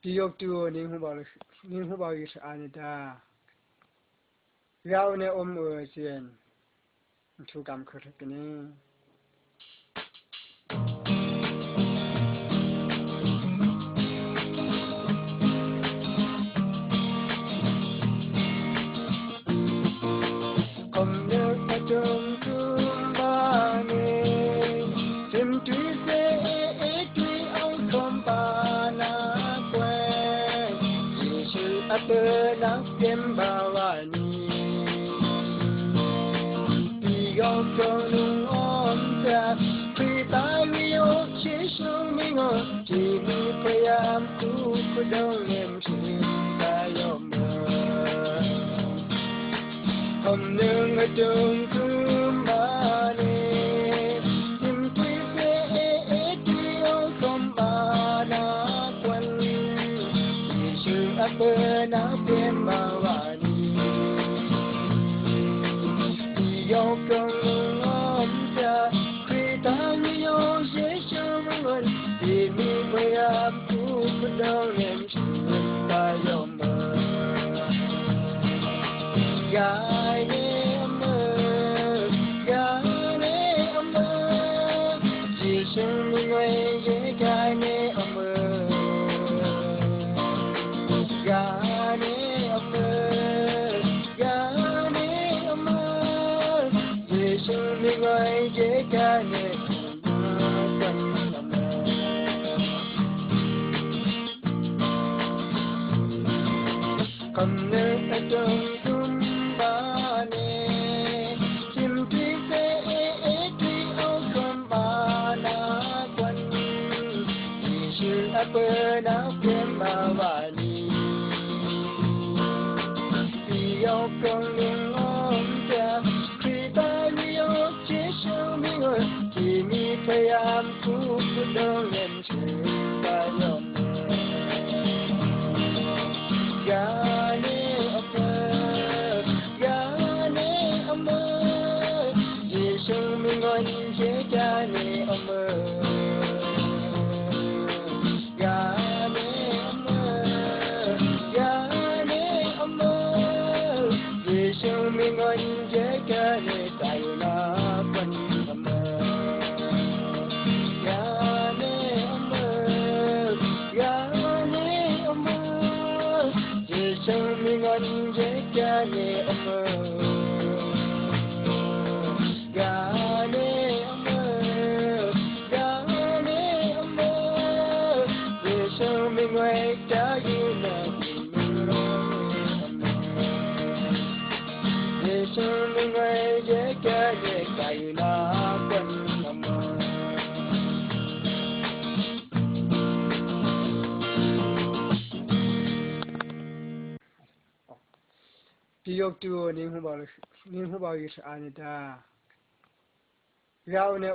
Piyok ning hu ba yi anita Rao ne sien Thu kam kini Kom ne atung tumbane Tim tu se tu ang kompana kwe Yesu apena kembawani Piyok nung omta Pritayo Yesu mingo Jimi payam tu kudong nem tayo Kom nung atung tumbane Tim tu se tu ang kompana kwe Yesu apena kembawani Piyok nung omta Pritayo Yesu mingo Jimi payam tu kudong nem tayo Gane amơ Yesu mingwe ye gane amơ Gane amơ Yesu mingwe ye gane Kom ne atung tumbane Tim tu se tu ang kompana kwan Yesu apena kembawani Piyok nung omta Pritayo Yesu mingo Jimi payam tu kudong nem tayo Gane amơ Yesu mingon ye gane amơ Gane amơ Yesu mingon ye gane tayo na kwan amơ Gane amơ Yesu mingon ye gane amơ Gane amơ Yesu mingwe tayo na Yesu mingwe ye gane tayo na kwan amơ Piyok ning hu ba yi anita Rao ne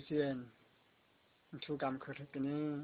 sien Thu kam kini